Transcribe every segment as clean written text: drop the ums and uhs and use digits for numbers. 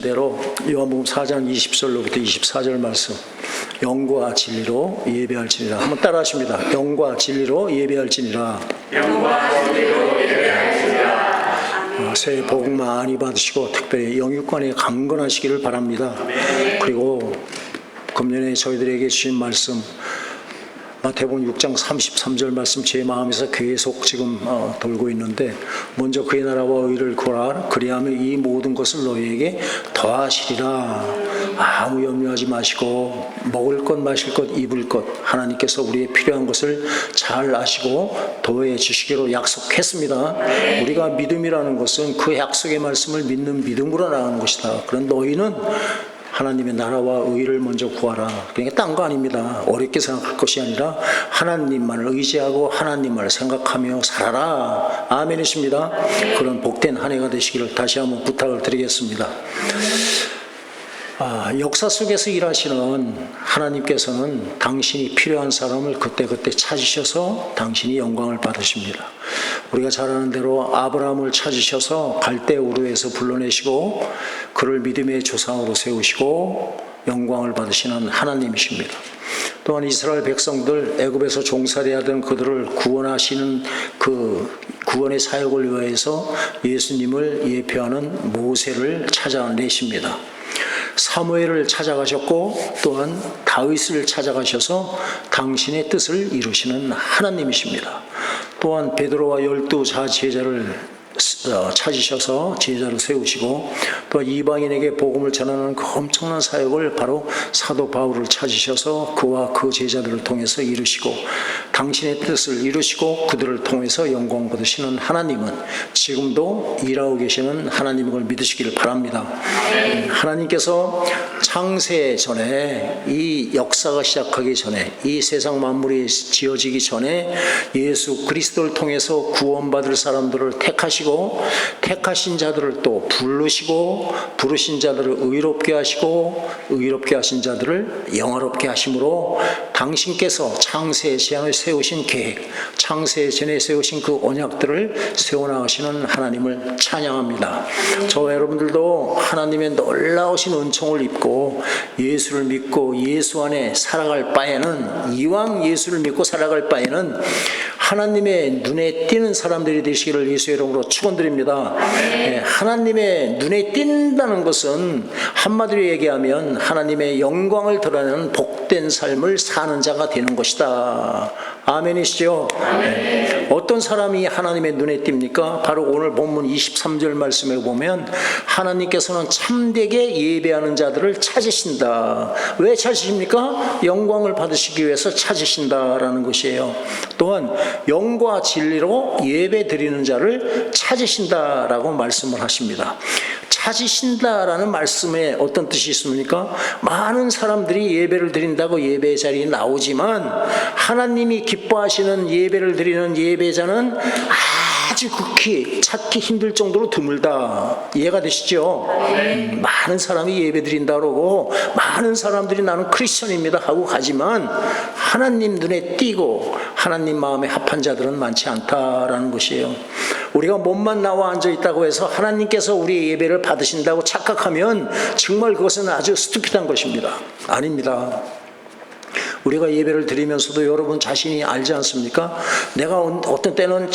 대로 요한복음 4장 20절로부터 24절 말씀, 영과 진리로 예배할지니라. 한번 따라하십니다. 영과 진리로 예배할지니라. 영과 진리로 예배할지니라. 새해 복 많이 받으시고 특별히 영육간에 강건하시기를 바랍니다. 그리고 금년에 저희들에게 주신 말씀, 마태복음 6장 33절 말씀 제 마음에서 계속 지금 돌고 있는데, 먼저 그의 나라와 의를 구하라. 그리하면 이 모든 것을 너희에게 더하시리라. 아무 염려하지 마시고, 먹을 것, 마실 것, 입을 것, 하나님께서 우리의 필요한 것을 잘 아시고 더해 주시기로 약속했습니다. 우리가 믿음이라는 것은 그 약속의 말씀을 믿는 믿음으로 나가는 것이다. 그런 너희는 하나님의 나라와 의를 먼저 구하라. 그러니까 딴 거 아닙니다. 어렵게 생각할 것이 아니라 하나님만을 의지하고 하나님만을 생각하며 살아라. 아멘이십니다. 그런 복된 한 해가 되시기를 다시 한번 부탁을 드리겠습니다. 역사 속에서 일하시는 하나님께서는 당신이 필요한 사람을 그때그때 찾으셔서 당신이 영광을 받으십니다. 우리가 잘 아는 대로 아브라함을 찾으셔서 갈대우르에서 불러내시고 그를 믿음의 조상으로 세우시고 영광을 받으시는 하나님이십니다. 또한 이스라엘 백성들 애굽에서 종살이하던 그들을 구원하시는 그 구원의 사역을 위해서 예수님을 예표하는 모세를 찾아내십니다. 사무엘을 찾아가셨고 또한 다윗을 찾아가셔서 당신의 뜻을 이루시는 하나님이십니다. 또한 베드로와 12 제자를 찾으셔서 제자로 세우시고, 또 이방인에게 복음을 전하는 그 엄청난 사역을 바로 사도 바울을 찾으셔서 그와 그 제자들을 통해서 이루시고 당신의 뜻을 이루시고 그들을 통해서 영광 받으시는 하나님은 지금도 일하고 계시는 하나님인 걸 믿으시기를 바랍니다. 하나님께서 창세 전에, 이 역사가 시작하기 전에, 이 세상 만물이 지어지기 전에 예수 그리스도를 통해서 구원받을 사람들을 택하시고 택하신 자들을 또 부르시고 부르신 자들을 의롭게 하시고 의롭게 하신 자들을 영화롭게 하심으로 당신께서 창세 전에 세우신 계획, 창세 전에 세우신 그 언약들을 세워나가시는 하나님을 찬양합니다. 저와 여러분들도 하나님의 놀라우신 은총을 입고 예수를 믿고 예수 안에 살아갈 바에는, 이왕 예수를 믿고 살아갈 바에는 하나님의 눈에 띄는 사람들이 되시기를 예수의 이름으로 축원드립니다. 하나님의 눈에 띈다는 것은 한마디로 얘기하면 하나님의 영광을 드러내는 복된 삶을 사는 자가 되는 것이다. 아멘이시죠? 아멘. 어떤 사람이 하나님의 눈에 띕니까? 바로 오늘 본문 23절 말씀에 보면 하나님께서는 참되게 예배하는 자들을 찾으신다. 왜 찾으십니까? 영광을 받으시기 위해서 찾으신다라는 것이에요. 또한 영과 진리로 예배 드리는 자를 찾으신다라고 말씀을 하십니다. 찾으신다라는 말씀에 어떤 뜻이 있습니까? 많은 사람들이 예배를 드린다고 예배 자리에 나오지만 하나님이 기뻐하시는 예배를 드리는 예배자는 아주 극히 찾기 힘들 정도로 드물다. 이해가 되시죠? 많은 사람이 예배 드린다 그러고 많은 사람들이 나는 크리스천입니다 하고 가지만 하나님 눈에 띄고 하나님 마음에 합한 자들은 많지 않다라는 것이에요. 우리가 몸만 나와 앉아 있다고 해서 하나님께서 우리의 예배를 받으신다고 착각하면 정말 그것은 아주 스투피드한 것입니다. 아닙니다. 우리가 예배를 드리면서도 여러분 자신이 알지 않습니까? 내가 어떤 때는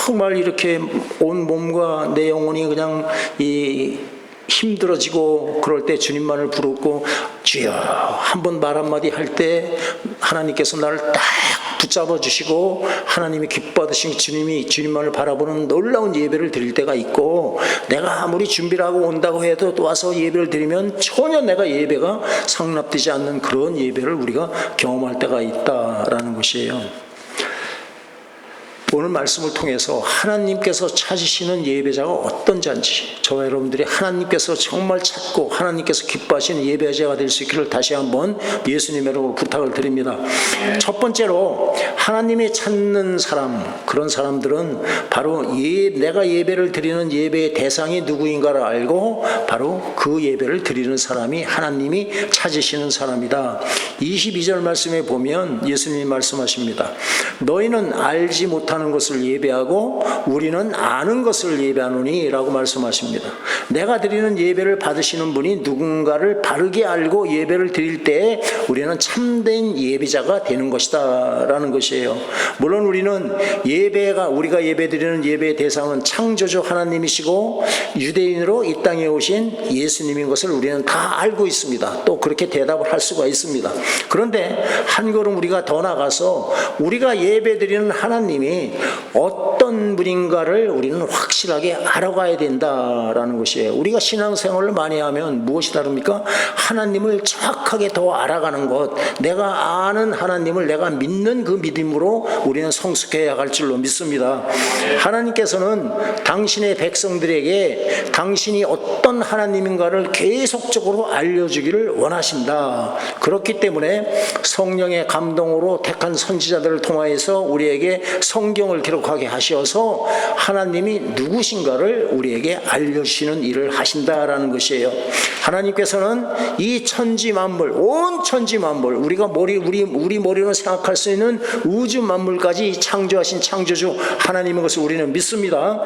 정말 이렇게 온 몸과 내 영혼이 그냥 힘들어지고 그럴 때 주님만을 부르고 주여 한번 말 한마디 할 때 하나님께서 나를 딱 붙잡아 주시고 하나님이 기뻐하시는 주님만을 바라보는 놀라운 예배를 드릴 때가 있고, 내가 아무리 준비를 하고 온다고 해도 또 와서 예배를 드리면 전혀 내가 예배가 상납되지 않는 그런 예배를 우리가 경험할 때가 있다라는 것이에요. 오늘 말씀을 통해서 하나님께서 찾으시는 예배자가 어떤 자인지, 저와 여러분들이 하나님께서 정말 찾고 하나님께서 기뻐하시는 예배자가 될 수 있기를 다시 한번 예수님의 이름으로 부탁을 드립니다. 첫 번째로 하나님이 찾는 사람, 그런 사람들은 바로 내가 예배를 드리는 예배의 대상이 누구인가를 알고 바로 그 예배를 드리는 사람이 하나님이 찾으시는 사람이다. 22절 말씀에 보면 예수님이 말씀하십니다. 너희는 알지 못한 못하는 것을 예배하고 우리는 아는 것을 예배하노니 라고 말씀하십니다. 내가 드리는 예배를 받으시는 분이 누군가를 바르게 알고 예배를 드릴 때 우리는 참된 예배자가 되는 것이다 라는 것이에요. 물론 우리는 우리가 예배 드리는 예배의 대상은 창조주 하나님이시고 유대인으로 이 땅에 오신 예수님인 것을 우리는 다 알고 있습니다. 또 그렇게 대답을 할 수가 있습니다. 그런데 한 걸음 우리가 더 나가서 우리가 예배 드리는 하나님이 어떤 분인가를 우리는 확실하게 알아가야 된다라는 것이에요. 우리가 신앙생활을 많이 하면 무엇이 다릅니까? 하나님을 정확하게 더 알아가는 것, 내가 아는 하나님을 내가 믿는 그 믿음으로 우리는 성숙해야 할 줄로 믿습니다. 하나님께서는 당신의 백성들에게 당신이 어떤 하나님인가를 계속적으로 알려주기를 원하신다. 그렇기 때문에 성령의 감동으로 택한 선지자들을 통하여서 우리에게 성경을 기록하게 하셔서 하나님이 누구신가를 우리에게 알려주시는 일을 하신다라는 것이에요. 하나님께서는 이 천지 만물, 온 천지 만물, 우리 머리로 생각할 수 있는 우주 만물까지 창조하신 창조주 하나님인 것을 우리는 믿습니다.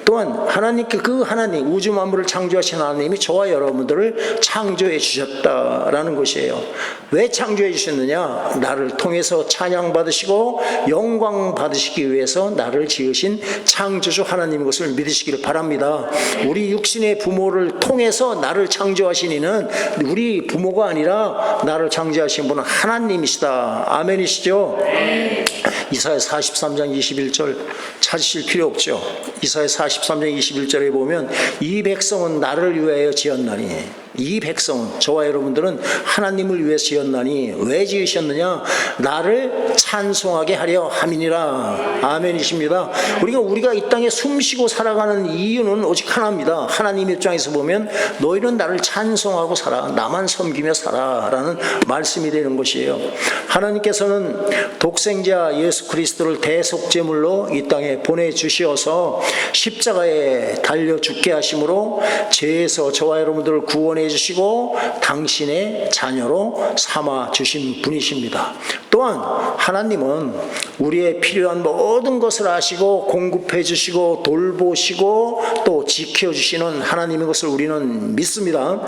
또한 하나님께 그 하나님, 우주 만물을 창조하신 하나님이 저와 여러분들을 창조해 주셨다라는 것이에요. 왜 창조해 주셨느냐? 나를 통해서 찬양 받으시고 영광 받으시기 위해서 나를 지으신 창조주 하나님인 것을 믿으시기를 바랍니다. 우리 육신의 부모를 통해서 나를 창조하신 이는 우리 부모가 아니라 나를 창조하신 분은 하나님이시다. 아멘이시죠? 이사야 43장 21절 찾으실 필요 없죠. 이사야 43장 21절에 보면 이 백성은 나를 위하여 지었나니, 이 백성은, 저와 여러분들은 하나님을 위해 지었나니 왜 지으셨느냐? 나를 찬송하게 하려 함이니라. 아멘이십니다. 우리가 이 땅에 숨쉬고 살아가는 이유는 오직 하나입니다. 하나님 입장에서 보면 너희는 나를 찬송하고 살아, 나만 섬기며 살아 라는 말씀이 되는 것이에요. 하나님께서는 독생자 예수 그리스도를 대속제물로 이 땅에 보내주시어서 십자가에 달려 죽게 하심으로 죄에서 저와 여러분들을 구원해 주시고 당신의 자녀로 삼아 주신 분이십니다. 또한 하나님은 우리의 필요한 모든 것을 아시고 공급해 주시고 돌보시고 또 지켜주시는 하나님인 것을 우리는 믿습니다.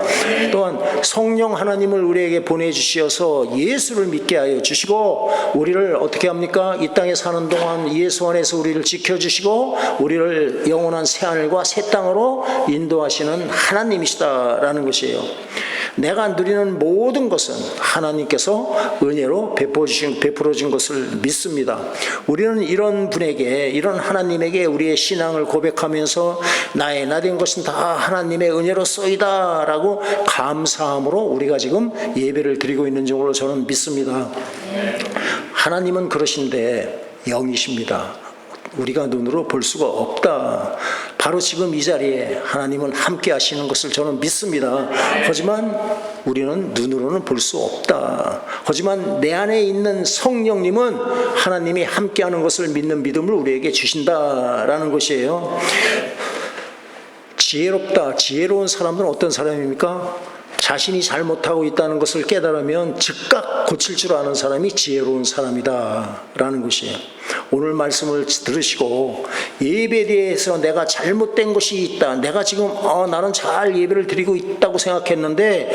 또한 성령 하나님을 우리에게 보내주시어서 예수를 믿게 하여 주시고 우리를 어떻게 합니까? 이 땅에 사는 동안 예수 안에서 우리를 지켜주시고 우리를 영원한 새하늘과 새 땅으로 인도하시는 하나님이시다라는 것이에요. 내가 누리는 모든 것은 하나님께서 은혜로 베풀어 준 것을 믿습니다. 우리는 이런 분에게, 이런 하나님에게 우리의 신앙을 고백하면서 나의 나된 것은 다 하나님의 은혜로소이다 라고 감사함으로 우리가 지금 예배를 드리고 있는 줄로 저는 믿습니다. 하나님은 그러신데 영이십니다. 우리가 눈으로 볼 수가 없다. 바로 지금 이 자리에 하나님은 함께 하시는 것을 저는 믿습니다. 하지만 우리는 눈으로는 볼 수 없다. 하지만 내 안에 있는 성령님은 하나님이 함께 하는 것을 믿는 믿음을 우리에게 주신다라는 것이에요. 지혜롭다. 지혜로운 사람들은 어떤 사람입니까? 자신이 잘못하고 있다는 것을 깨달으면 즉각 고칠 줄 아는 사람이 지혜로운 사람이다 라는 것이에요. 오늘 말씀을 들으시고 예배에 대해서 내가 잘못된 것이 있다, 내가 지금 나는 잘 예배를 드리고 있다고 생각했는데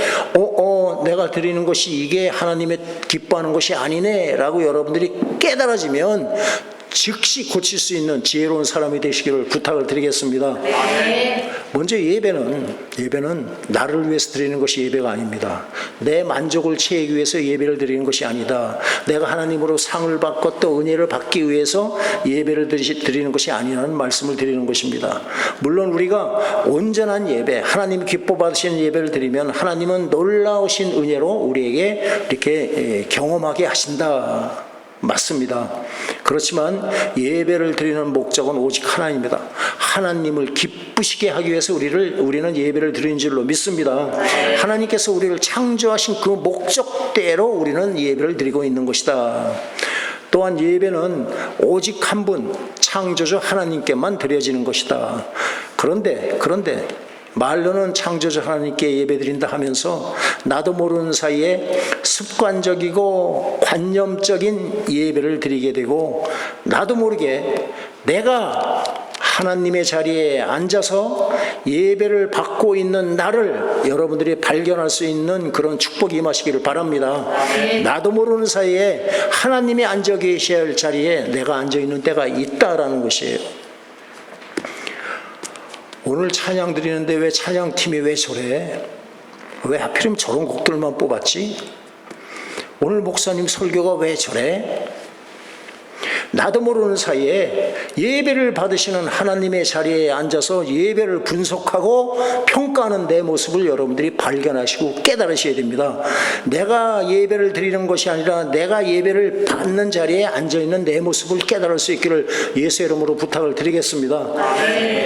내가 드리는 것이 이게 하나님의 기뻐하는 것이 아니네 라고 여러분들이 깨달아지면 즉시 고칠 수 있는 지혜로운 사람이 되시기를 부탁을 드리겠습니다. 먼저 예배는 나를 위해서 드리는 것이 예배가 아닙니다. 내 만족을 채우기 위해서 예배를 드리는 것이 아니다. 내가 하나님으로 상을 받고 또 은혜를 받기 위해서 예배를 드리는 것이 아니라는 말씀을 드리는 것입니다. 물론 우리가 온전한 예배, 하나님 기뻐 받으시는 예배를 드리면 하나님은 놀라우신 은혜로 우리에게 이렇게 경험하게 하신다. 맞습니다. 그렇지만 예배를 드리는 목적은 오직 하나님입니다. 하나님을 기쁘시게 하기 위해서 우리는 예배를 드리는 줄로 믿습니다. 하나님께서 우리를 창조하신 그 목적대로 우리는 예배를 드리고 있는 것이다. 또한 예배는 오직 한 분, 창조주 하나님께만 드려지는 것이다. 그런데 말로는 창조주 하나님께 예배드린다 하면서 나도 모르는 사이에 습관적이고 관념적인 예배를 드리게 되고, 나도 모르게 내가 하나님의 자리에 앉아서 예배를 받고 있는 나를 여러분들이 발견할 수 있는 그런 축복이 임하시기를 바랍니다. 나도 모르는 사이에 하나님이 앉아 계셔야 할 자리에 내가 앉아 있는 때가 있다라는 것이에요. 오늘 찬양 드리는데 왜 찬양팀이 왜 저래? 왜 하필이면 저런 곡들만 뽑았지? 오늘 목사님 설교가 왜 저래? 나도 모르는 사이에 예배를 받으시는 하나님의 자리에 앉아서 예배를 분석하고 평가하는 내 모습을 여러분들이 발견하시고 깨달으셔야 됩니다. 내가 예배를 드리는 것이 아니라 내가 예배를 받는 자리에 앉아있는 내 모습을 깨달을 수 있기를 예수 이름으로 부탁을 드리겠습니다.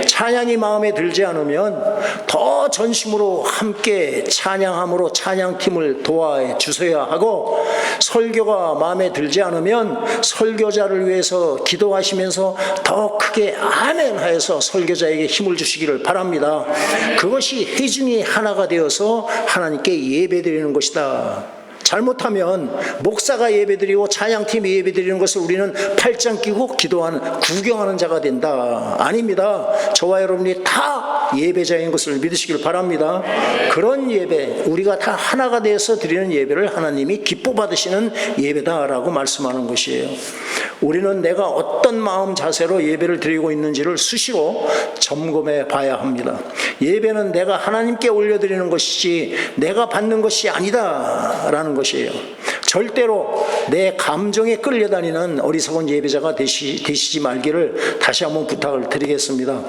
찬양이 마음에 들지 않으면 더 전심으로 함께 찬양함으로 찬양팀을 도와 주셔야 하고, 설교가 마음에 들지 않으면 설교자를 위해서 기도하시면서 더 크게 아멘 하여서 설교자에게 힘을 주시기를 바랍니다. 그것이 회중이 하나가 되어서 하나님께 예배드리는 것이다. 잘못하면 목사가 예배드리고 찬양팀이 예배드리는 것을 우리는 팔짱 끼고 기도하는, 구경하는 자가 된다. 아닙니다. 저와 여러분이 다 예배자인 것을 믿으시길 바랍니다. 그런 예배, 우리가 다 하나가 되어서 드리는 예배를 하나님이 기뻐 받으시는 예배다라고 말씀하는 것이에요. 우리는 내가 어떤 마음 자세로 예배를 드리고 있는지를 수시로 점검해 봐야 합니다. 예배는 내가 하나님께 올려드리는 것이지 내가 받는 것이 아니다라는 것이에요. 절대로 내 감정에 끌려다니는 어리석은 예배자가 되시지 말기를 다시 한번 부탁을 드리겠습니다.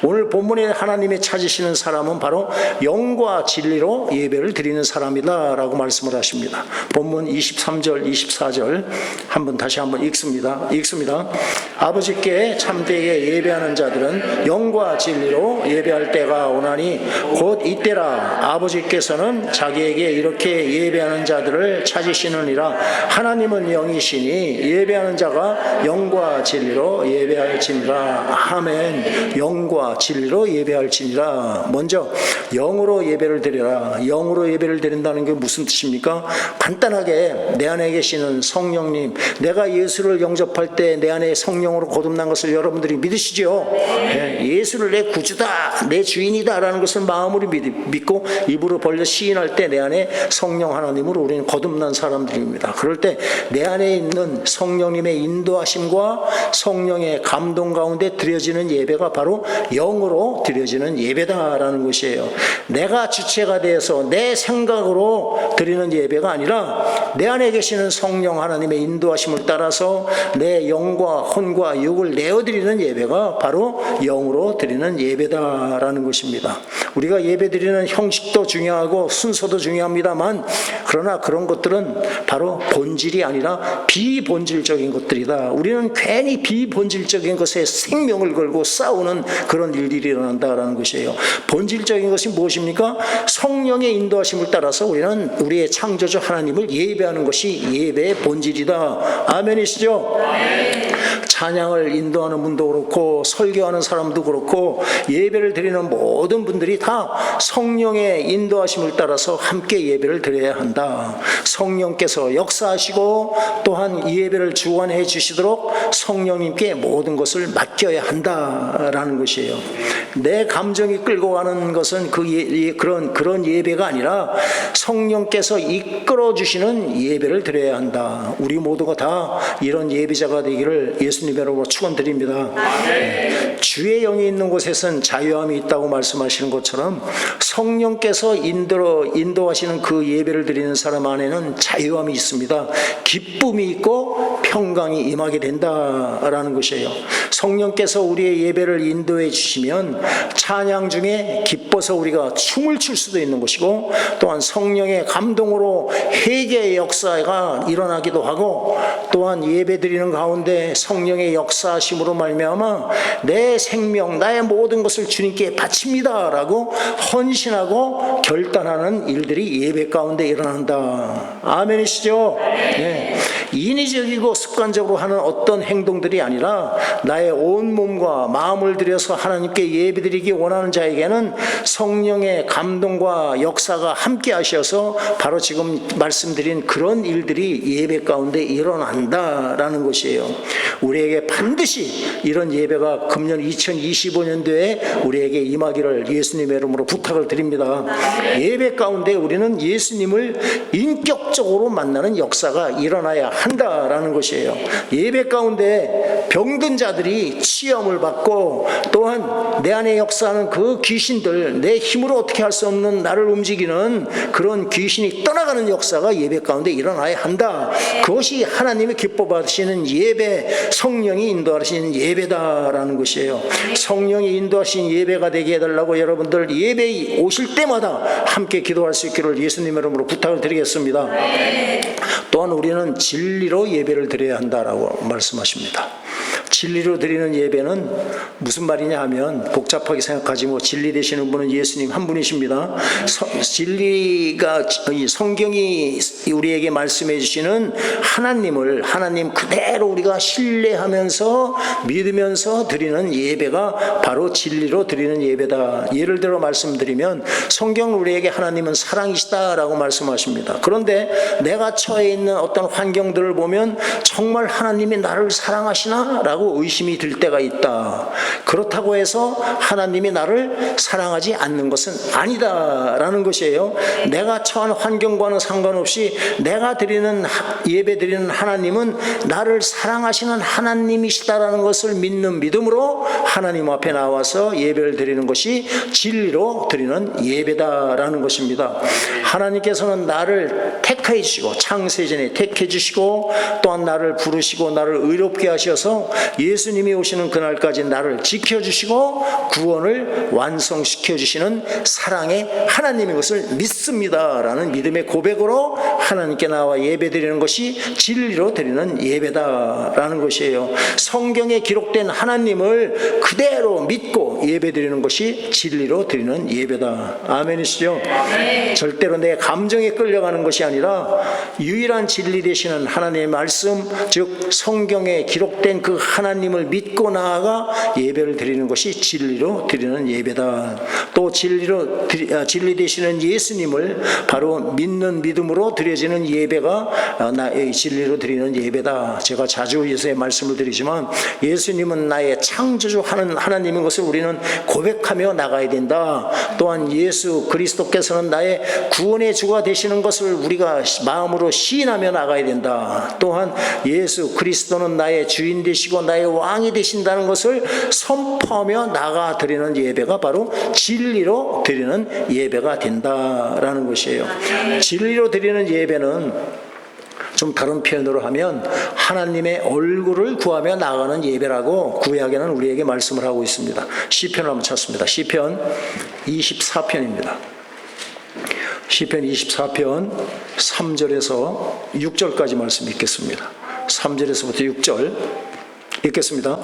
오늘 본문에 하나님이 찾으시는 사람은 바로 영과 진리로 예배를 드리는 사람이다 라고 말씀을 하십니다. 본문 23절 24절 다시 한번 읽습니다. 아버지께 참되게 예배하는 자들은 영과 진리로 예배할 때가 오나니 곧 이때라. 아버지께서는 자기에게 이렇게 예배하는 자들을 찾으시느니라. 하나님은 영이시니 예배하는 자가 영과 진리로 예배할지니라. 아멘. 영과 진리로 예배할지니라. 먼저 영으로 예배를 드리라. 영으로 예배를 드린다는 게 무슨 뜻입니까? 간단하게 내 안에 계시는 성령님, 내가 예수를 영접할 때 내 안에 성령으로 거듭난 것을 여러분들이 믿으시죠? 예수를 내 구주다, 내 주인이다 라는 것을 마음으로 믿고 입으로 벌려 시인할 때 내 안에 성령 하나님으로 우리는 거듭난 사람들입니다. 그럴 때 내 안에 있는 성령님의 인도하심과 성령의 감동 가운데 드려지는 예배가 바로 영으로 드려지는 예배다라는 것이에요. 내가 주체가 되어서 내 생각으로 드리는 예배가 아니라 내 안에 계시는 성령 하나님의 인도하심을 따라서 내 영과 혼과 육을 내어드리는 예배가 바로 영으로 드리는 예배다라는 것입니다. 우리가 예배 드리는 형식도 중요하고 순서도 중요합니다만, 그러나 그런 것들은 바로 본질이 아니라 비본질적인 것들이다. 우리는 괜히 비본질적인 것에 생명을 걸고 싸우는 그런 일들이 일어난다라는 것이에요. 본질적인 것이 무엇입니까? 성령의 인도하심을 따라서 우리는 우리의 창조주 하나님을 예배하는 것이 예배의 본질이다. 아멘이시죠? 찬양을 인도하는 분도 그렇고 설교하는 사람도 그렇고 예배를 드리는 모든 분들이 다 성령의 인도하심을 따라서 함께 예배를 드려야 한다. 성령께서 역사하시고 또한 이 예배를 주관해 주시도록 성령님께 모든 것을 맡겨야 한다라는 것이에요. 내 감정이 끌고 가는 것은 그런 예배가 아니라 성령께서 이끌어 주시는 예배를 드려야 한다. 우리 모두가 다 이런 예배자가 되기를 예수님 이름으로 축원드립니다. 주의 영이 있는 곳에선 자유함이 있다고 말씀하시는 것처럼 성령께서 인도하시는 그 예배를 드리는 사람 안에는 자유함이 있습니다. 기쁨이 있고 평강이 임하게 된다라는 것이에요. 성령께서 우리의 예배를 인도해 주시면 찬양 중에 기뻐서 우리가 춤을 출 수도 있는 것이고, 또한 성령의 감동으로 회개의 역사가 일어나기도 하고, 또한 예배 드리는 가운데 성령의 역사하심으로 말미암아 내 생명, 나의 모든 것을 주님께 바칩니다라고 헌신하고 결단하는 일들이 예배 가운데 일어난다. 아멘이시죠? 네. 인위적이고 습관적으로 하는 어떤 행동들이 아니라 나의 온 몸과 마음을 들여서 하나님께 예배드리기 원하는 자에게는 성령의 감동과 역사가 함께 하셔서 바로 지금 말씀드린 그런 일들이 예배 가운데 일어난다라는 것이에요. 우리에게 반드시 이런 예배가 금년 2025년도에 우리에게 임하기를 예수님의 이름으로 부탁을 드립니다. 예배 가운데 우리는 예수님을 인격적으로 만나는 역사가 일어나야 한다라는 것이에요. 예배 가운데 병든 자들이 치유함을 받고 또한 내 안에 역사하는 그 귀신들, 내 힘으로 어떻게 할 수 없는 나를 움직이는 그런 귀신이 떠나가는 역사가 예배 가운데 일어나야 한다. 그것이 하나님이 기뻐 받으시는 예배, 성령이 인도하시는 예배다라는 것이에요. 성령이 인도하신 예배가 되게 해달라고 여러분들 예배에 오실 때마다 함께 기도할 수 있기를 예수님의 이름으로 부탁을 드리겠습니다. 또한 우리는 진리로 예배를 드려야 한다라고 말씀하십니다. 진리로 드리는 예배는 무슨 말이냐 하면 복잡하게 생각하지 뭐 진리 되시는 분은 예수님 한 분이십니다. 진리가 성경이 우리에게 말씀해 주시는 하나님 그대로 우리가 신뢰하면서 믿으면서 드리는 예배가 바로 진리로 드리는 예배다. 예를 들어 말씀드리면 성경 우리에게 하나님은 사랑이시다라고 말씀하십니다. 그런데 내가 처해 있는 어떤 환경들을 보면 정말 하나님이 나를 사랑하시나? 라고 의심이 들 때가 있다. 그렇다고 해서 하나님이 나를 사랑하지 않는 것은 아니다라는 것이에요. 내가 처한 환경과는 상관없이 내가 드리는 예배 드리는 하나님은 나를 사랑하시는 하나님이시다라는 것을 믿는 믿음으로 하나님 앞에 나와서 예배를 드리는 것이 진리로 드리는 예배다라는 것입니다. 하나님께서는 나를 택해 주시고 창세전에 택해 주시고 또한 나를 부르시고 나를 의롭게 하셔서 예수님이 오시는 그날까지 나를 지켜주시고 구원을 완성시켜 주시는 사랑의 하나님인 것을 믿습니다라는 믿음의 고백으로 하나님께 나와 예배드리는 것이 진리로 드리는 예배다라는 것이에요. 성경에 기록된 하나님을 그대로 믿고 예배드리는 것이 진리로 드리는 예배다. 아멘이시죠? 절대로 내 감정에 끌려가는 것이 아니라 유일한 진리 되시는 하나님의 말씀, 즉 성경에 기록된 그 하나님을 믿고 나아가 예배를 드리는 것이 진리로 드리는 예배다. 또 진리 되시는 예수님을 바로 믿는 믿음으로 드려지는 예배가 나의 진리로 드리는 예배다. 제가 자주 예수의 말씀을 드리지만 예수님은 나의 창조주 하나님인 것을 우리는 고백하며 나가야 된다. 또한 예수 그리스도께서는 나의 구원의 주가 되시는 것을 우리가 마음으로 시인하며 나가야 된다. 또한 예수 그리스도는 나의 주인 되시고 나의 왕이 되신다는 것을 선포하며 나가 드리는 예배가 바로 진리로 드리는 예배가 된다라는 것이에요. 진리로 드리는 예배는 좀 다른 표현으로 하면 하나님의 얼굴을 구하며 나가는 예배라고 구약에는 우리에게 말씀을 하고 있습니다. 시편을 한번 찾습니다. 시편 24편입니다. 시편 24편 3절에서 6절까지 말씀 읽겠습니다. 3절에서부터 6절 읽겠습니다.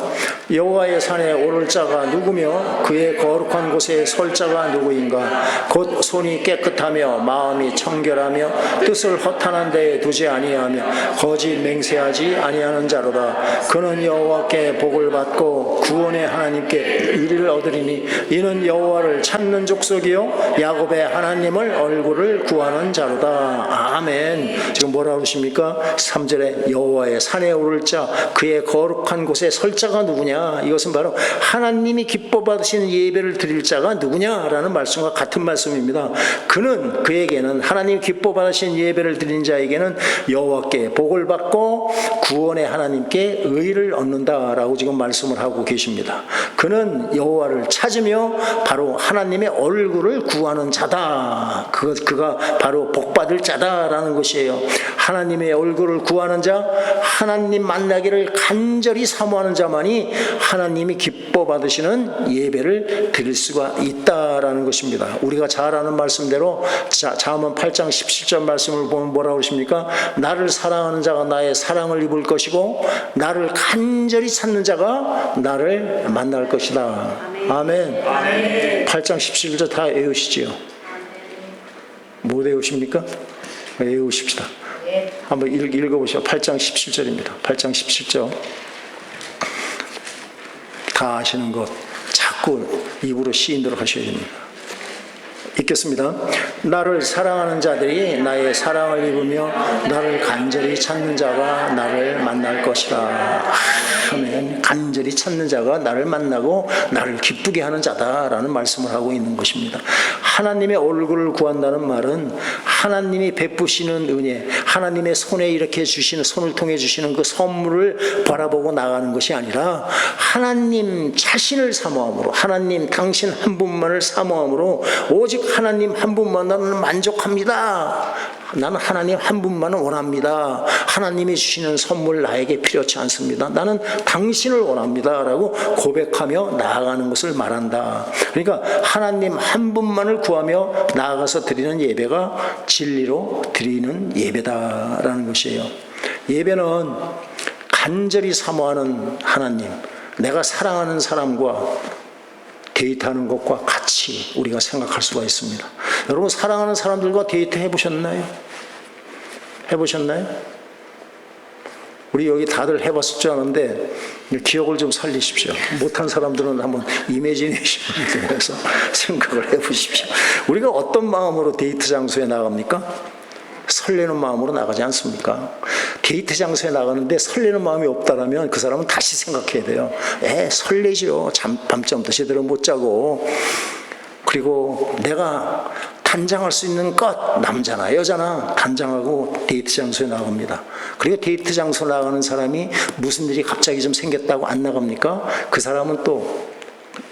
여호와의 산에 오를 자가 누구며 그의 거룩한 곳에 설 자가 누구인가? 곧 손이 깨끗하며 마음이 청결하며 뜻을 허탄한 데에 두지 아니하며 거짓 맹세하지 아니하는 자로다. 그는 여호와께 복을 받고 구원의 하나님께 의를 얻으리니 이는 여호와를 찾는 족속이요 야곱의 하나님을 얼굴을 구하는 자로다. 아멘. 지금 뭐라고 그러십니까? 3절에 여호와의 산에 오를 자 그의 거룩한 곳에 설 자가 누구냐? 이것은 바로 하나님이 기뻐 받으시는 예배를 드릴 자가 누구냐라는 말씀과 같은 말씀입니다. 그에게는 하나님이 기뻐 받으시는 예배를 드린 자에게는 여호와께 복을 받고 구원의 하나님께 의를 얻는다라고 지금 말씀을 하고 계십니다. 그는 여호와를 찾으며 바로 하나님의 얼굴을 구하는 자다. 그가 바로 복 받을 자다라는 것이에요. 하나님의 얼굴을 구하는 자, 하나님 만나기를 간절히 사모하는 자만이 하나님이 기뻐 받으시는 예배를 드릴 수가 있다라는 것입니다. 우리가 잘 아는 말씀대로 잠언 8장 17절 말씀을 보면 뭐라고 그러십니까? 나를 사랑하는 자가 나의 사랑을 입을 것이고 나를 간절히 찾는 자가 나를 만날 것이다. 아멘. 8장 17절 다 외우시지요? 못 외우십니까? 외우십시다. 한번 읽어보시죠. 8장 17절입니다. 8장 17절. 다 아시는 것 자꾸 입으로 시인대로 하셔야 됩니다. 읽겠습니다. 나를 사랑하는 자들이 나의 사랑을 입으며 나를 간절히 찾는 자가 나를 만날 것이라. 아멘. 간절히 찾는 자가 나를 만나고 나를 기쁘게 하는 자다라는 말씀을 하고 있는 것입니다. 하나님의 얼굴을 구한다는 말은 하나님이 베푸시는 은혜, 하나님의 손에 이렇게 주시는, 손을 통해 주시는 그 선물을 바라보고 나가는 것이 아니라 하나님 자신을 사모함으로, 하나님 당신 한 분만을 사모함으로 오직 하나님 한 분만 나는 만족합니다. 나는 하나님 한 분만을 원합니다. 하나님이 주시는 선물 나에게 필요치 않습니다. 나는 당신을 원합니다. 라고 고백하며 나아가는 것을 말한다. 그러니까 하나님 한 분만을 구하며 나아가서 드리는 예배가 진리로 드리는 예배다라는 것이에요. 예배는 간절히 사모하는 하나님, 내가 사랑하는 사람과 데이트하는 것과 같이 우리가 생각할 수가 있습니다. 여러분 사랑하는 사람들과 데이트 해보셨나요? 해보셨나요? 우리 여기 다들 해봤을 줄 아는데 기억을 좀 살리십시오. 못한 사람들은 한번 이미지네이션에서 생각을 해보십시오. 우리가 어떤 마음으로 데이트 장소에 나갑니까? 설레는 마음으로 나가지 않습니까? 데이트 장소에 나가는데 설레는 마음이 없다라면 그 사람은 다시 생각해야 돼요. 설레죠. 밤잠도 제대로 못 자고. 그리고 내가 단장할 수 있는 것, 남자나 여자나 단장하고 데이트 장소에 나갑니다. 그리고 데이트 장소 나가는 사람이 무슨 일이 갑자기 좀 생겼다고 안 나갑니까? 그 사람은 또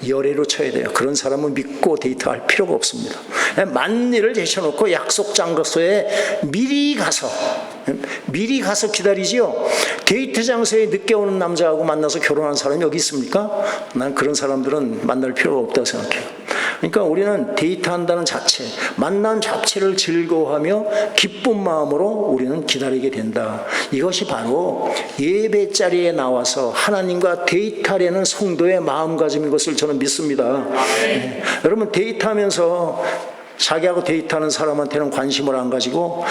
열애로 쳐야 돼요. 그런 사람은 믿고 데이트할 필요가 없습니다. 만일을 제쳐놓고 약속 장소에 미리 가서 기다리지요. 데이트 장소에 늦게 오는 남자하고 만나서 결혼한 사람이 여기 있습니까? 난 그런 사람들은 만날 필요가 없다고 생각해요. 그러니까 우리는 데이트한다는 자체, 만남 자체를 즐거워하며 기쁜 마음으로 우리는 기다리게 된다. 이것이 바로 예배 자리에 나와서 하나님과 데이트하려는 성도의 마음가짐인 것을 저는 믿습니다. 여러분 데이트하면서 자기하고 데이트하는 사람한테는 관심을 안 가지고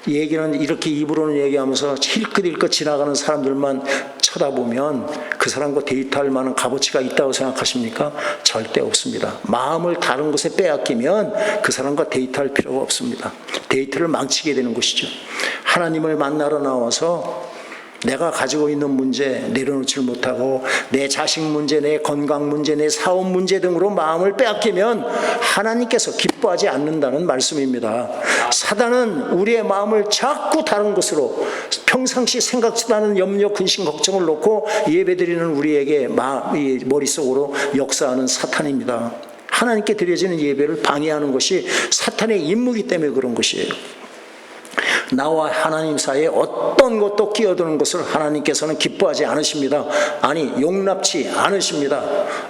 얘기는 이렇게 입으로는 얘기하면서 힐끗힐끗 지나가는 사람들만 쳐다보면 그 사람과 데이트할 만한 값어치가 있다고 생각하십니까? 절대 없습니다. 마음을 다른 곳에 빼앗기면 그 사람과 데이트할 필요가 없습니다. 데이트를 망치게 되는 것이죠. 하나님을 만나러 나와서 내가 가지고 있는 문제 내려놓지 못하고 내 자식 문제, 내 건강 문제, 내 사업 문제 등으로 마음을 빼앗기면 하나님께서 기뻐하지 않는다는 말씀입니다. 사단은 우리의 마음을 자꾸 다른 곳으로 평상시 생각지도 않은 염려, 근심, 걱정을 놓고 예배드리는 우리에게 머릿속으로 역사하는 사탄입니다. 하나님께 드려지는 예배를 방해하는 것이 사탄의 임무이기 때문에 그런 것이에요. 나와 하나님 사이에 어떤 것도 끼어드는 것을 하나님께서는 기뻐하지 않으십니다. 아니 용납치 않으십니다.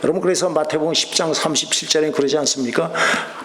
여러분 그래서 마태복음 10장 37절에 그러지 않습니까?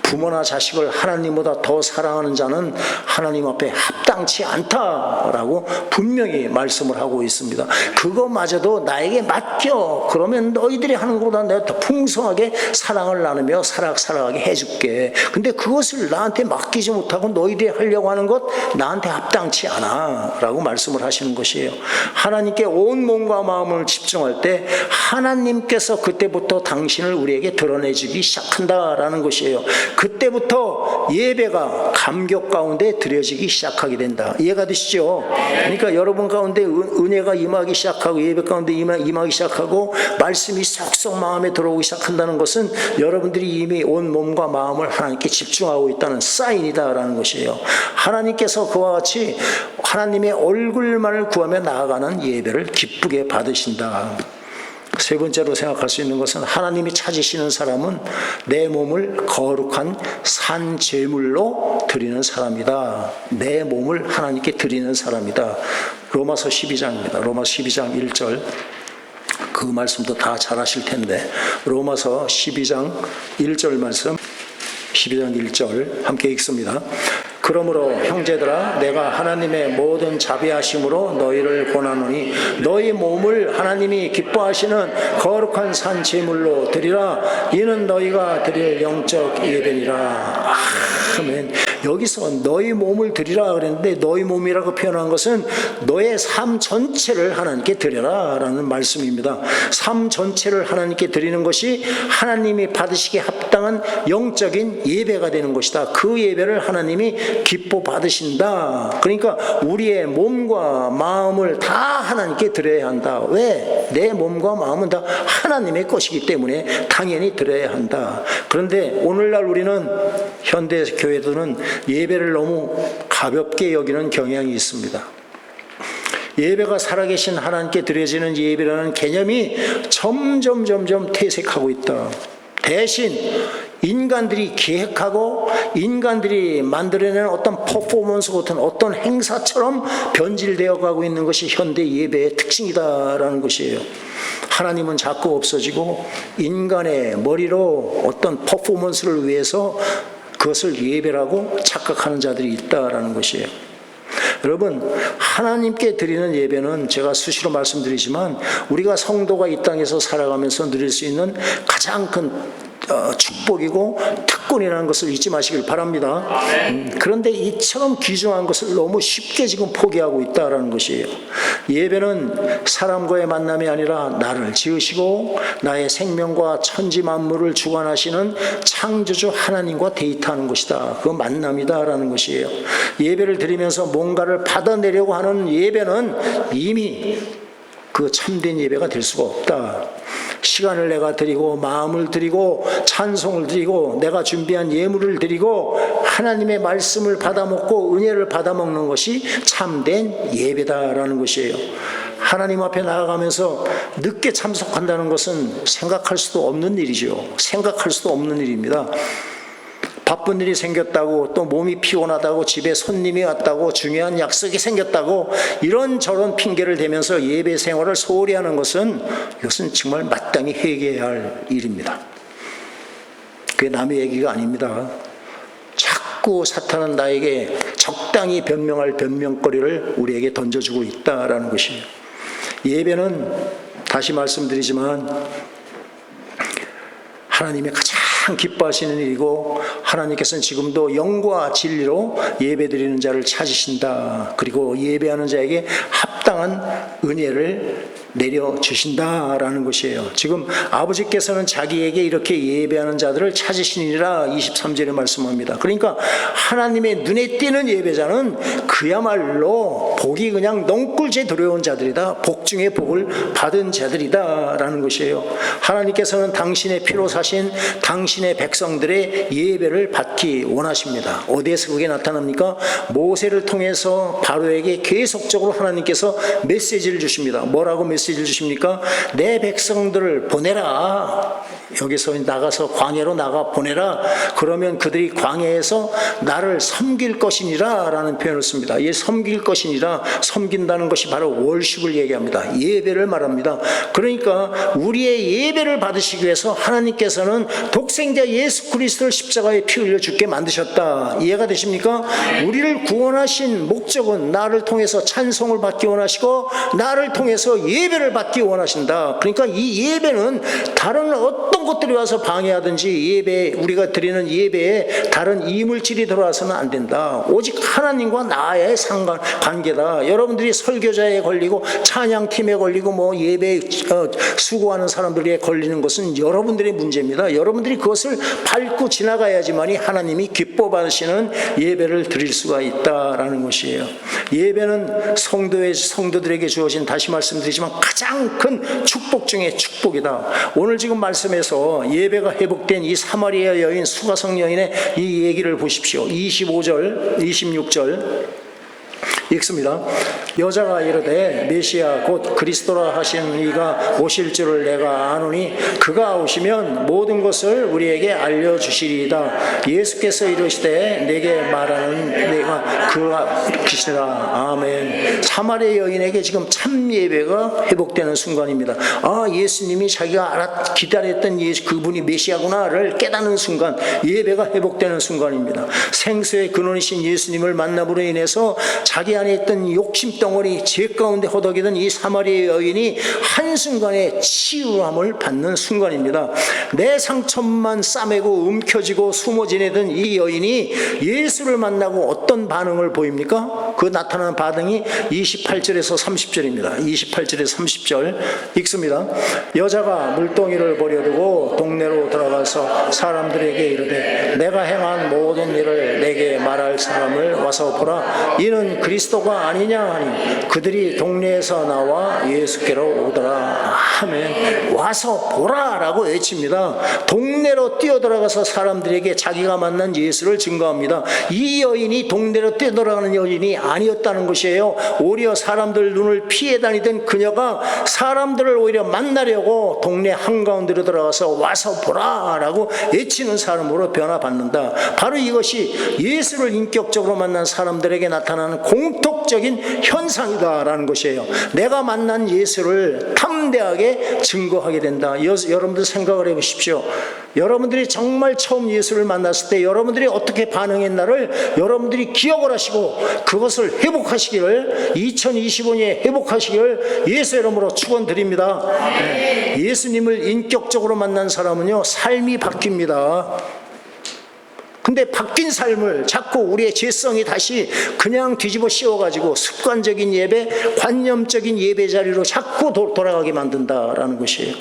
부모나 자식을 하나님보다 더 사랑하는 자는 하나님 앞에 합당치 않다라고 분명히 말씀을 하고 있습니다. 그거마저도 나에게 맡겨. 그러면 너희들이 하는 것보다 내가 더 풍성하게 사랑을 나누며 사랑하게 해줄게. 근데 그것을 나한테 맡기지 못하고 너희들이 하려고 하는 것 나한테 합당치 않아 라고 말씀을 하시는 것이에요. 하나님께 온 몸과 마음을 집중할 때 하나님께서 그때부터 당신을 우리에게 드러내주기 시작한다라는 것이에요. 그때부터 예배가 감격 가운데 드려지기 시작하게 된다. 이해가 되시죠? 그러니까 여러분 가운데 은혜가 임하기 시작하고 예배 가운데 임하기 시작하고 말씀이 쏙쏙 마음에 들어오기 시작한다는 것은 여러분들이 이미 온 몸과 마음을 하나님께 집중하고 있다는 사인이다라는 것이에요. 하나님께서 그와 같이 하나님의 얼굴만을 구하며 나아가는 예배를 기쁘게 받으신다. 세 번째로 생각할 수 있는 것은 하나님이 찾으시는 사람은 내 몸을 거룩한 산 제물로 드리는 사람이다. 내 몸을 하나님께 드리는 사람이다. 로마서 12장입니다. 로마서 12장 1절. 그 말씀도 다 잘 아실 텐데 로마서 12장 1절 말씀 12장 1절 함께 읽습니다. 그러므로 형제들아 내가 하나님의 모든 자비하심으로 너희를 권하노니 너희 몸을 하나님이 기뻐하시는 거룩한 산 제물로 드리라. 이는 너희가 드릴 영적 예배니라. 아멘. 여기서 너희 몸을 드리라 그랬는데 너희 몸이라고 표현한 것은 너의 삶 전체를 하나님께 드려라 라는 말씀입니다. 삶 전체를 하나님께 드리는 것이 하나님이 받으시기에 합당한 영적인 예배가 되는 것이다. 그 예배를 하나님이 기뻐 받으신다. 그러니까 우리의 몸과 마음을 다 하나님께 드려야 한다. 왜? 내 몸과 마음은 다 하나님의 것이기 때문에 당연히 드려야 한다. 그런데 오늘날 우리는 현대 교회들은 예배를 너무 가볍게 여기는 경향이 있습니다. 예배가 살아계신 하나님께 드려지는 예배라는 개념이 점점 퇴색하고 있다. 대신 인간들이 기획하고 인간들이 만들어내는 어떤 퍼포먼스 같은 어떤 행사처럼 변질되어 가고 있는 것이 현대 예배의 특징이다라는 것이에요. 하나님은 자꾸 없어지고 인간의 머리로 어떤 퍼포먼스를 위해서 그것을 예배라고 착각하는 자들이 있다라는 것이에요. 여러분, 하나님께 드리는 예배는 제가 수시로 말씀드리지만 우리가 성도가 이 땅에서 살아가면서 누릴 수 있는 가장 큰 축복이고 특권이라는 것을 잊지 마시길 바랍니다. 그런데 이처럼 귀중한 것을 너무 쉽게 지금 포기하고 있다는 것이에요. 예배는 사람과의 만남이 아니라 나를 지으시고 나의 생명과 천지 만물을 주관하시는 창조주 하나님과 데이트하는 것이다. 그 만남이다라는 것이에요. 예배를 드리면서 뭔가를 받아내려고 하는 예배는 이미 그 참된 예배가 될 수가 없다. 시간을 내가 드리고 마음을 드리고 찬송을 드리고 내가 준비한 예물을 드리고 하나님의 말씀을 받아먹고 은혜를 받아먹는 것이 참된 예배다라는 것이에요. 하나님 앞에 나아가면서 늦게 참석한다는 것은 생각할 수도 없는 일이죠. 생각할 수도 없는 일입니다. 바쁜 일이 생겼다고 또 몸이 피곤하다고 집에 손님이 왔다고 중요한 약속이 생겼다고 이런저런 핑계를 대면서 예배 생활을 소홀히 하는 것은 이것은 정말 마땅히 회개해야 할 일입니다. 그게 남의 얘기가 아닙니다. 자꾸 사탄은 나에게 적당히 변명할 변명거리를 우리에게 던져주고 있다라는 것이에요. 예배는 다시 말씀드리지만 하나님의 가장 기뻐하시는 일이고 하나님께서는 지금도 영과 진리로 예배드리는 자를 찾으신다. 그리고 예배하는 자에게 합당한 은혜를 내려주신다라는 것이에요. 지금 아버지께서는 자기에게 이렇게 예배하는 자들을 찾으시니라 23절에 말씀합니다. 그러니까 하나님의 눈에 띄는 예배자는 그야말로 복이 그냥 넝굴째 들어온 자들이다. 복 중에 복을 받은 자들이다 라는 것이에요. 하나님께서는 당신의 피로 사신 당신의 백성들의 예배를 받기 원하십니다. 어디에서 그게 나타납니까? 모세를 통해서 바로에게 계속적으로 하나님께서 메시지를 주십니다. 뭐라고 메시지를 주십니까? 내 백성들을 보내라. 여기서 나가서 광야로 나가 보내라. 그러면 그들이 광야에서 나를 섬길 것이니라 라는 표현을 씁니다. 이 섬길 것이니라, 섬긴다는 것이 바로 월십을 얘기합니다. 예배를 말합니다. 그러니까 우리의 예배를 받으시기 위해서 하나님께서는 독생자 예수 그리스도를 십자가에 피 흘려 죽게 만드셨다. 이해가 되십니까? 우리를 구원하신 목적은 나를 통해서 찬송을 받기 원하시고 나를 통해서 예배를 받기 원하신다. 그러니까 이 예배는 다른 어떤 것들이 와서 방해하든지 예배, 우리가 드리는 예배에 다른 이물질이 들어와서는 안 된다. 오직 하나님과 나의 관계다. 여러분들이 설교자에 걸리고 찬양팀에 걸리고 뭐 예배 수고하는 사람들에 걸리는 것은 여러분들의 문제입니다. 여러분들이 그것을 밟고 지나가야지만이 하나님이 기뻐 받으시는 예배를 드릴 수가 있다라는 것이에요. 예배는 성도들에게 주어진, 다시 말씀드리지만 가장 큰 축복 중에 축복이다. 오늘 지금 말씀에서 예배가 회복된 이 사마리아 여인, 수가성 여인의 이 얘기를 보십시오. 25절, 26절 읽습니다. 여자가 이르되 메시아 곧 그리스도라 하시는 이가 오실 줄을 내가 아노니 그가 오시면 모든 것을 우리에게 알려주시리이다. 예수께서 이르시되 내가 그시라. 아멘. 사마리아 여인에게 지금 참 예배가 회복되는 순간입니다. 예수님이 자기가 기다렸던 그분이 메시아구나를 깨닫는 순간, 예배가 회복되는 순간입니다. 생수의 근원이신 예수님을 만남으로 인해서 자기 안에 있던 욕심 덩어리, 죄 가운데 허덕이던 이 사마리아 여인이 한순간에 치유함을 받는 순간입니다. 내 상처만 싸매고 움켜쥐고 숨어 지내던 이 여인이 예수를 만나고 어떤 반응을 보입니까? 그 나타나는 반응이 28절에서 30절입니다. 28절에서 30절 읽습니다. 여자가 물동이를 버려두고 동네로 들어가서 사람들에게 이르되 내가 행한 모든 일을 내게 말할 사람을 와서 보라. 이는 그리스도가 아니냐 하니 그들이 동네에서 나와 예수께로 오더라. 아멘. 와서 보라라고 외칩니다. 동네로 뛰어들어가서 사람들에게 자기가 만난 예수를 증거합니다. 이 여인이 동네로 뛰어들어가는 여인이 아니었다는 것이에요. 오히려 사람들 눈을 피해 다니던 그녀가 사람들을 오히려 만나려고 동네 한가운데로 들어가서 와서 보라라고 외치는 사람으로 변화받는다. 바로 이것이 예수를 인격적으로 만난 사람들에게 나타나는 공통적인 현상이다라는 것이에요. 내가 만난 예수를 탐대하게 증거하게 된다. 여러분들 생각을 해보십시오. 여러분들이 정말 처음 예수를 만났을 때 여러분들이 어떻게 반응했나를 여러분들이 기억을 하시고 그것을 회복하시기를, 2025년에 회복하시기를 예수 이름으로 축원드립니다. 예수님을 인격적으로 만난 사람은요, 삶이 바뀝니다. 근데 바뀐 삶을 자꾸 우리의 죄성이 다시 그냥 뒤집어 씌워가지고 습관적인 예배, 관념적인 예배 자리로 자꾸 돌아가게 만든다라는 것이에요.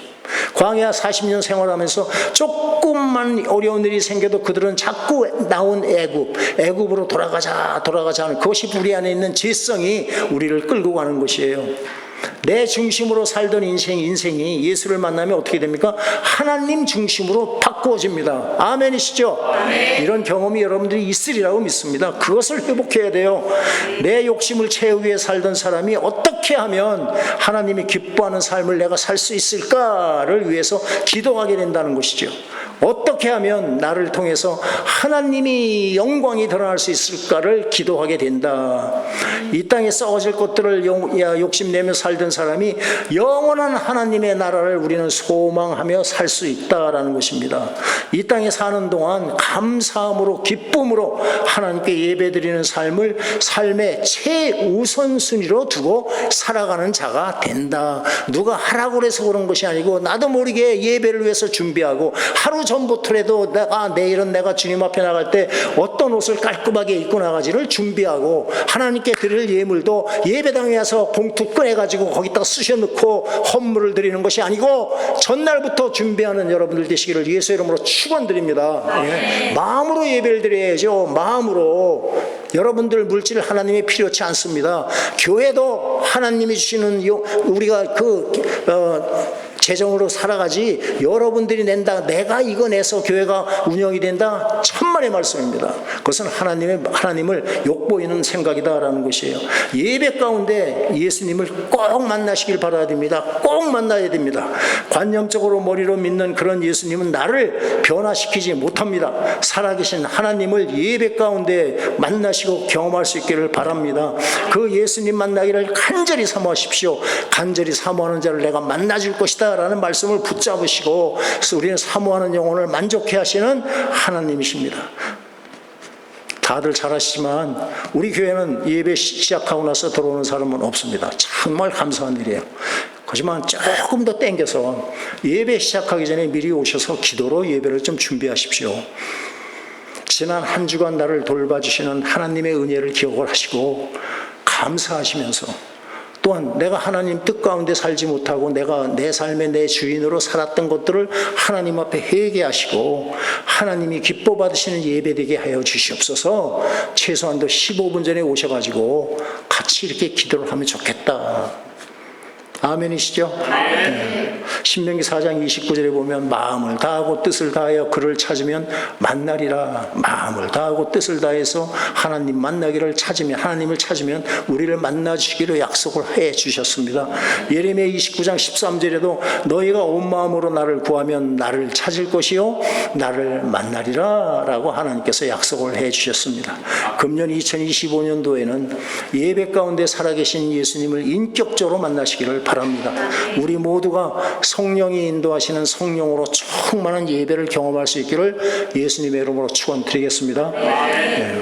광야 40년 생활하면서 조금만 어려운 일이 생겨도 그들은 자꾸 나온 애굽으로 돌아가자 하는 그것이 우리 안에 있는 죄성이 우리를 끌고 가는 것이에요. 내 중심으로 살던 인생이 예수를 만나면 어떻게 됩니까? 하나님 중심으로 바꾸어집니다. 아멘이시죠? 아멘. 이런 경험이 여러분들이 있으리라고 믿습니다. 그것을 회복해야 돼요. 내 욕심을 채우기 위해 살던 사람이 어떻게 하면 하나님이 기뻐하는 삶을 내가 살 수 있을까를 위해서 기도하게 된다는 것이죠. 어떻게 하면 나를 통해서 하나님이 영광이 드러날 수 있을까를 기도하게 된다. 이 땅에 썩어질 것들을 욕심내며 살던 사람이 영원한 하나님의 나라를 우리는 소망하며 살 수 있다라는 것입니다. 이 땅에 사는 동안 감사함으로 기쁨으로 하나님께 예배드리는 삶을 삶의 최우선순위로 두고 살아가는 자가 된다. 누가 하라고 해서 그런 것이 아니고 나도 모르게 예배를 위해서 준비하고 하루 전부터라도 내일은 내가 주님 앞에 나갈 때 어떤 옷을 깔끔하게 입고 나가지를 준비하고 하나님께 드릴 예물도 예배당에 와서 봉투 꺼내가지고 거기다 쑤셔넣고 헌물을 드리는 것이 아니고 전날부터 준비하는 여러분들 되시기를 예수 이름으로 축원드립니다. 마음으로 예배를 드려야죠. 마음으로. 여러분들 물질 하나님이 필요치 않습니다. 교회도 하나님이 주시는 우리가 재정으로 살아가지 여러분들이 낸다, 내가 이거 내서 교회가 운영이 된다, 천만의 말씀입니다. 그것은 하나님을 욕보이는 생각이다라는 것이에요. 예배 가운데 예수님을 꼭 만나시길 바라야 됩니다. 꼭 만나야 됩니다. 관념적으로 머리로 믿는 그런 예수님은 나를 변화시키지 못합니다. 살아계신 하나님을 예배 가운데 만나시고 경험할 수 있기를 바랍니다. 그 예수님 만나기를 간절히 사모하십시오. 간절히 사모하는 자를 내가 만나줄 것이다 라는 말씀을 붙잡으시고 우리는 사모하는 영혼을 만족해 하시는 하나님이십니다. 다들 잘 아시지만 우리 교회는 예배 시작하고 나서 들어오는 사람은 없습니다. 정말 감사한 일이에요. 하지만 조금 더 땡겨서 예배 시작하기 전에 미리 오셔서 기도로 예배를 좀 준비하십시오. 지난 한 주간 나를 돌봐주시는 하나님의 은혜를 기억을 하시고 감사하시면서 또한 내가 하나님 뜻 가운데 살지 못하고 내가 내 삶의 내 주인으로 살았던 것들을 하나님 앞에 회개하시고 하나님이 기뻐 받으시는 예배되게 하여 주시옵소서. 최소한도 15분 전에 오셔가지고 같이 이렇게 기도를 하면 좋겠다. 아멘이시죠? 네. 신명기 4장 29절에 보면 마음을 다하고 뜻을 다하여 그를 찾으면 만나리라. 마음을 다하고 뜻을 다해서 하나님 만나기를 찾으면, 하나님을 찾으면 우리를 만나주시기로 약속을 해 주셨습니다. 예레미야 29장 13절에도 너희가 온 마음으로 나를 구하면 나를 찾을 것이요 나를 만나리라 라고 하나님께서 약속을 해 주셨습니다. 금년 2025년도에는 예배 가운데 살아계신 예수님을 인격적으로 만나시기를 바랍니다. 우리 모두가 성령이 인도하시는 성령으로 충만한 예배를 경험할 수 있기를 예수님의 이름으로 축원드리겠습니다. 네.